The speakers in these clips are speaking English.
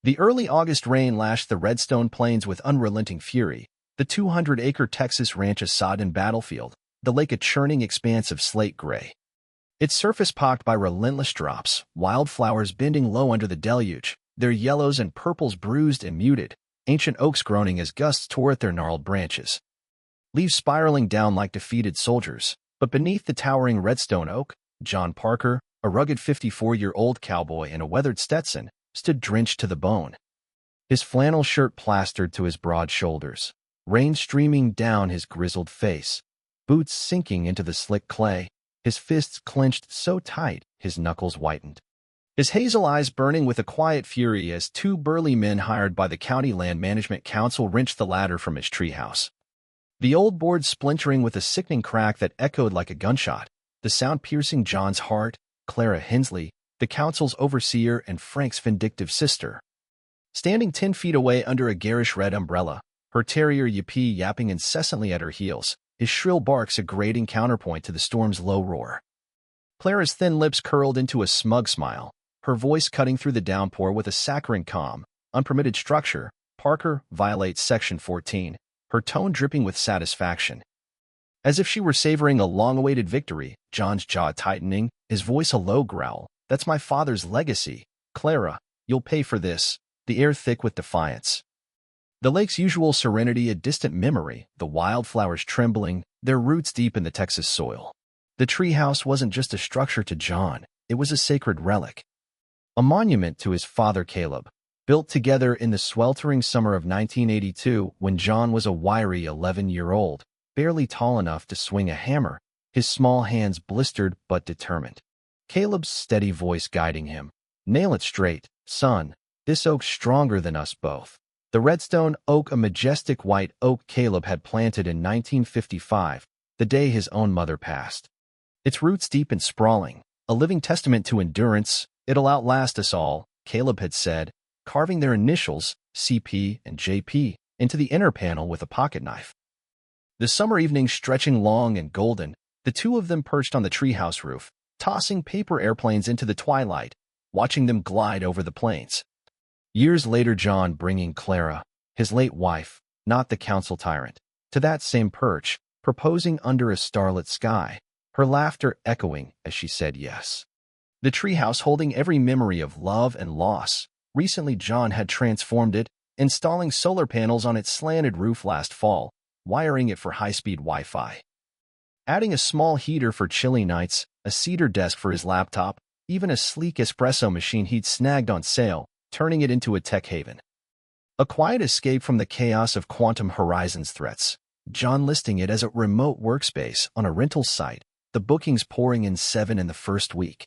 The early August rain lashed the Redstone Plains with unrelenting fury, the 200-acre Texas ranch a sodden battlefield, the lake a churning expanse of slate gray. Its surface pocked by relentless drops, wildflowers bending low under the deluge, their yellows and purples bruised and muted, ancient oaks groaning as gusts tore at their gnarled branches. Leaves spiraling down like defeated soldiers, but beneath the towering redstone oak, John Parker, a rugged 54-year-old cowboy in a weathered Stetson, stood drenched to the bone. His flannel shirt plastered to his broad shoulders, rain streaming down his grizzled face, boots sinking into the slick clay, his fists clenched so tight his knuckles whitened. His hazel eyes burning with a quiet fury as two burly men hired by the County Land Management Council wrenched the ladder from his treehouse. The old board splintering with a sickening crack that echoed like a gunshot, the sound piercing John's heart. Clara Hensley, the council's overseer and Frank's vindictive sister, standing 10 feet away under a garish red umbrella, her terrier Yippee yapping incessantly at her heels, his shrill barks a grating counterpoint to the storm's low roar. Clara's thin lips curled into a smug smile, her voice cutting through the downpour with a saccharine calm. Unpermitted structure, Parker violates Section 14, her tone dripping with satisfaction. As if she were savoring a long-awaited victory, John's jaw tightening, his voice a low growl. That's my father's legacy. Clara, you'll pay for this. The air thick with defiance. The lake's usual serenity a distant memory, the wildflowers trembling, their roots deep in the Texas soil. The treehouse wasn't just a structure to John, it was a sacred relic. A monument to his father Caleb, built together in the sweltering summer of 1982 when John was a wiry 11-year-old, barely tall enough to swing a hammer, his small hands blistered but determined. Caleb's steady voice guiding him. Nail it straight, son. This oak's stronger than us both. The redstone oak, a majestic white oak Caleb had planted in 1955, the day his own mother passed. Its roots deep and sprawling, a living testament to endurance. It'll outlast us all, Caleb had said, carving their initials, CP and JP, into the inner panel with a pocket knife. The summer evenings stretching long and golden, the two of them perched on the treehouse roof, tossing paper airplanes into the twilight, watching them glide over the plains. Years later, John bringing Clara, his late wife, not the council tyrant, to that same perch, proposing under a starlit sky, her laughter echoing as she said yes. The treehouse holding every memory of love and loss. Recently, John had transformed it, installing solar panels on its slanted roof last fall, wiring it for high-speed Wi-Fi. Adding a small heater for chilly nights, a cedar desk for his laptop, even a sleek espresso machine he'd snagged on sale, turning it into a tech haven. A quiet escape from the chaos of Quantum Horizons threats, John listing it as a remote workspace on a rental site, the bookings pouring in 7 in the first week.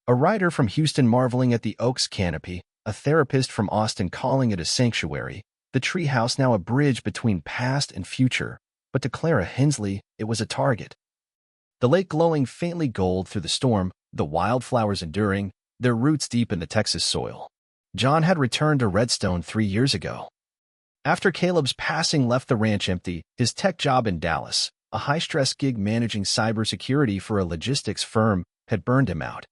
A writer from Houston marveling at the oak's canopy, a therapist from Austin calling it a sanctuary, the treehouse now a bridge between past and future, but to Clara Hensley, it was a target. The lake glowing faintly gold through the storm, the wildflowers enduring, their roots deep in the Texas soil. John had returned to Redstone 3 years ago. After Caleb's passing left the ranch empty, his tech job in Dallas, a high-stress gig managing cybersecurity for a logistics firm, had burned him out.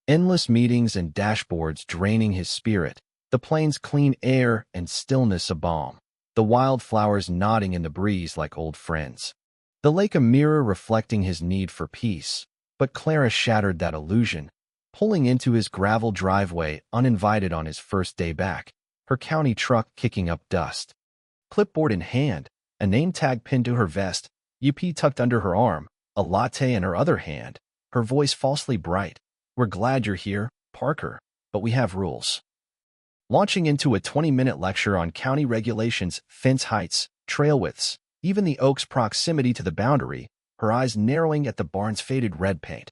Endless meetings and dashboards draining his spirit, the plains' clean air and stillness a balm, the wildflowers nodding in the breeze like old friends. The lake a mirror reflecting his need for peace, but Clara shattered that illusion, pulling into his gravel driveway uninvited on his first day back, her county truck kicking up dust. Clipboard in hand, a name tag pinned to her vest, UP tucked under her arm, a latte in her other hand, her voice falsely bright. We're glad you're here, Parker, but we have rules. Launching into a 20-minute lecture on county regulations, fence heights, trail widths, even the oak's proximity to the boundary, her eyes narrowing at the barn's faded red paint.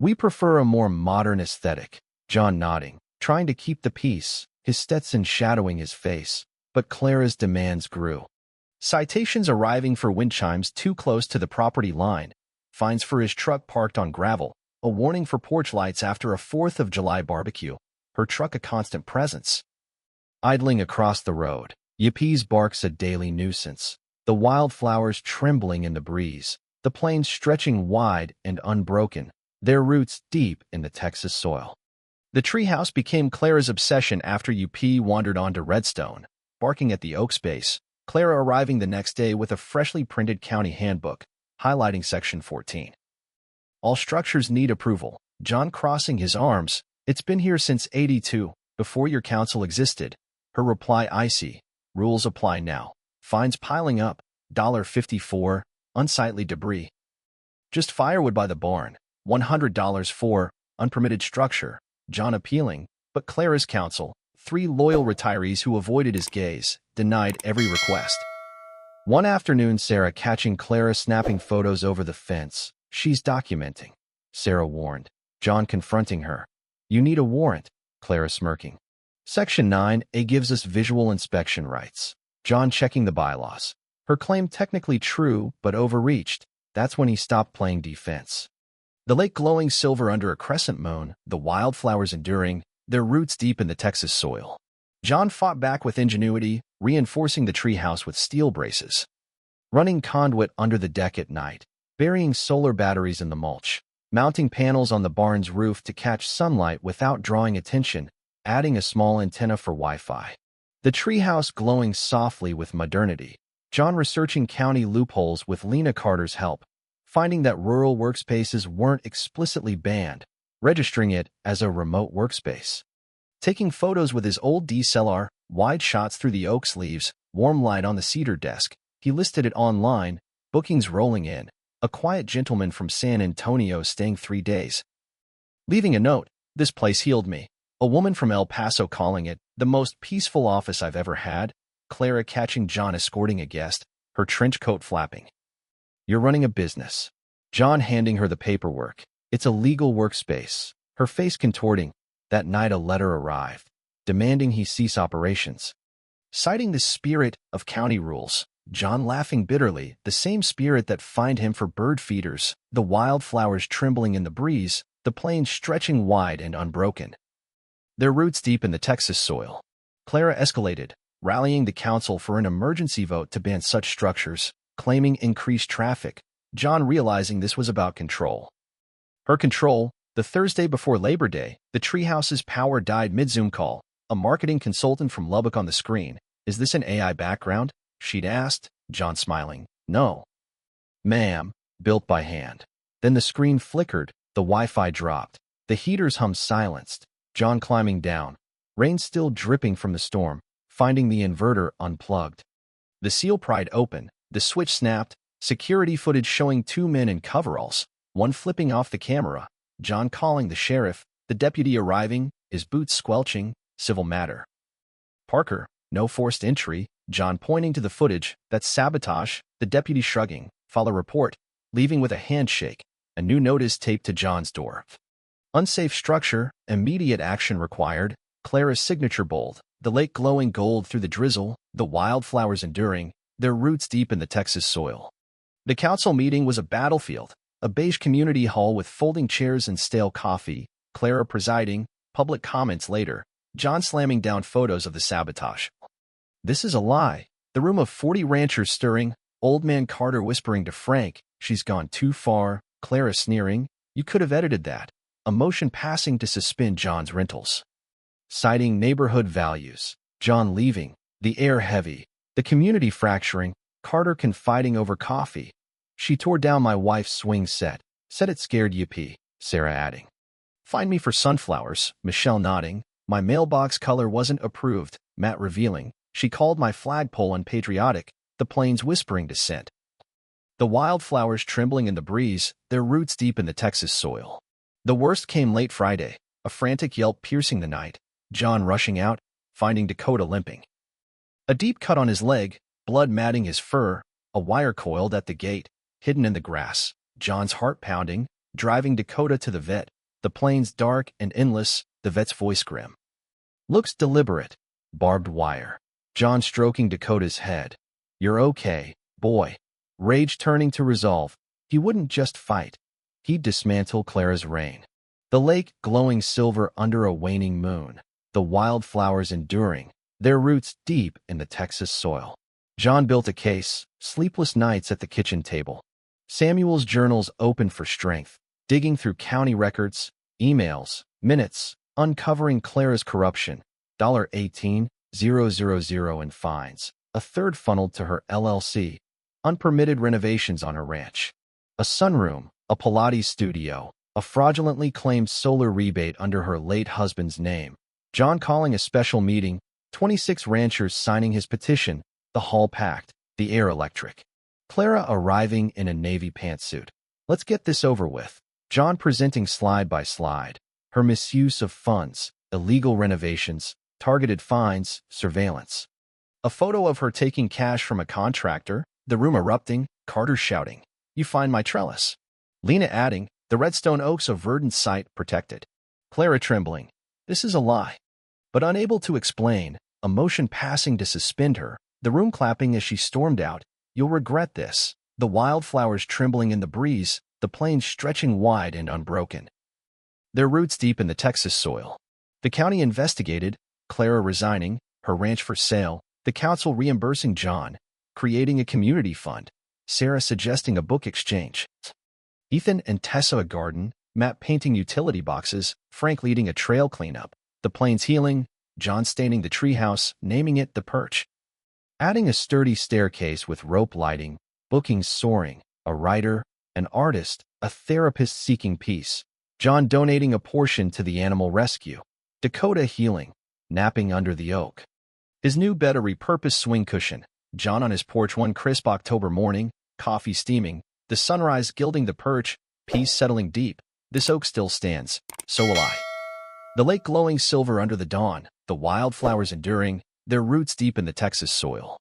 We prefer a more modern aesthetic, John nodding, trying to keep the peace, his Stetson shadowing his face, but Clara's demands grew. Citations arriving for wind chimes too close to the property line, fines for his truck parked on gravel, a warning for porch lights after a 4th of July barbecue, her truck a constant presence. Idling across the road, Yippee's barks a daily nuisance, the wildflowers trembling in the breeze, the plains stretching wide and unbroken, their roots deep in the Texas soil. The treehouse became Clara's obsession after UP wandered onto Redstone, barking at the Oaks base, Clara arriving the next day with a freshly printed county handbook, highlighting Section 14. All structures need approval. John crossing his arms. It's been here since '82, before your council existed. Her reply icy. Rules apply now. Fines piling up. $54. Unsightly debris. Just firewood by the barn. $100 for unpermitted structure. John appealing, but Clara's counsel, 3 loyal retirees who avoided his gaze, denied every request. One afternoon, Sarah catching Clara snapping photos over the fence. She's documenting. Sarah warned. John confronting her. You need a warrant. Clara smirking. Section 9A gives us visual inspection rights. John checking the bylaws. Her claim technically true, but overreached. That's when he stopped playing defense. The lake glowing silver under a crescent moon, the wildflowers enduring, their roots deep in the Texas soil. John fought back with ingenuity, reinforcing the treehouse with steel braces. Running conduit under the deck at night, burying solar batteries in the mulch, mounting panels on the barn's roof to catch sunlight without drawing attention, adding a small antenna for Wi-Fi. The treehouse glowing softly with modernity. John researching county loopholes with Lena Carter's help, finding that rural workspaces weren't explicitly banned, registering it as a remote workspace. Taking photos with his old DSLR, wide shots through the oaks leaves, warm light on the cedar desk. He listed it online, bookings rolling in. A quiet gentleman from San Antonio staying 3 days. Leaving a note, this place healed me. A woman from El Paso calling it the most peaceful office I've ever had. Clara catching John escorting a guest, her trench coat flapping. You're running a business. John handing her the paperwork. It's a legal workspace. Her face contorting. That night a letter arrived, demanding he cease operations. Citing the spirit of county rules, John laughing bitterly, the same spirit that fined him for bird feeders, the wildflowers trembling in the breeze, the plains stretching wide and unbroken. Their roots deep in the Texas soil. Clara escalated, rallying the council for an emergency vote to ban such structures, claiming increased traffic. John realizing this was about control. Her control. The Thursday before Labor Day, the treehouse's power died mid-Zoom call. A marketing consultant from Lubbock on the screen. Is this an AI background? She'd asked, John smiling. No. Ma'am, built by hand. Then the screen flickered, the Wi-Fi dropped. The heaters hummed silenced. John climbing down. Rain still dripping from the storm, finding the inverter unplugged. The seal pried open, the switch snapped, security footage showing 2 men in coveralls, one flipping off the camera. John calling the sheriff, the deputy arriving, his boots squelching, civil matter. Parker, no forced entry, John pointing to the footage, that's sabotage, the deputy shrugging, file a report, leaving with a handshake, a new notice taped to John's door. Unsafe structure, immediate action required, Clara's signature bold, the lake glowing gold through the drizzle, the wildflowers enduring, their roots deep in the Texas soil. The council meeting was a battlefield. A beige community hall with folding chairs and stale coffee, Clara presiding, public comments later, John slamming down photos of the sabotage. This is a lie. The room of 40 ranchers stirring, old man Carter whispering to Frank, she's gone too far, Clara sneering, you could have edited that. A motion passing to suspend John's rentals. Citing neighborhood values, John leaving, the air heavy, the community fracturing, Carter confiding over coffee. She tore down my wife's swing set, said it scared Yippee, Sarah adding. Find me for sunflowers, Michelle nodding. My mailbox color wasn't approved, Matt revealing. She called my flagpole unpatriotic, the plains whispering dissent. The wildflowers trembling in the breeze, their roots deep in the Texas soil. The worst came late Friday, a frantic yelp piercing the night, John rushing out, finding Dakota limping. A deep cut on his leg, blood matting his fur, a wire coiled at the gate. Hidden in the grass, John's heart pounding, driving Dakota to the vet, the plains dark and endless, the vet's voice grim. Looks deliberate, barbed wire. John stroking Dakota's head. You're okay, boy. Rage turning to resolve. He wouldn't just fight. He'd dismantle Clara's reign. The lake glowing silver under a waning moon, the wildflowers enduring, their roots deep in the Texas soil. John built a case, sleepless nights at the kitchen table. Samuel's journals open for strength, digging through county records, emails, minutes, Uncovering Clara's corruption, $18,000 in fines. A third funneled to her LLC. Unpermitted renovations on her ranch. A sunroom, a Pilates studio, a fraudulently claimed solar rebate under her late husband's name. John calling a special meeting, 26 ranchers signing his petition, the hall packed, the air electric. Clara arriving in a navy pantsuit. Let's get this over with. John presenting slide by slide. Her misuse of funds, illegal renovations, targeted fines, surveillance. A photo of her taking cash from a contractor, the room erupting, Carter shouting, "You find my trellis." Lena adding, "The Redstone Oaks of verdant site protected." Clara trembling, "This is a lie." But unable to explain, emotion passing to suspend her, the room clapping as she stormed out, "You'll regret this." The wildflowers trembling in the breeze, the plains stretching wide and unbroken. Their roots deep in the Texas soil. The county investigated, Clara resigning, her ranch for sale, the council reimbursing John, creating a community fund, Sarah suggesting a book exchange. Ethan and Tessa a garden, Matt painting utility boxes, Frank leading a trail cleanup, the plains healing, John staining the treehouse, naming it the Perch. Adding a sturdy staircase with rope lighting, bookings soaring, a writer, an artist, a therapist seeking peace, John donating a portion to the animal rescue, Dakota healing, napping under the oak. His new bed a repurposed swing cushion, John on his porch one crisp October morning, coffee steaming, the sunrise gilding the perch, peace settling deep, this oak still stands, so will I. The lake glowing silver under the dawn, the wildflowers enduring, their roots deep in the Texas soil.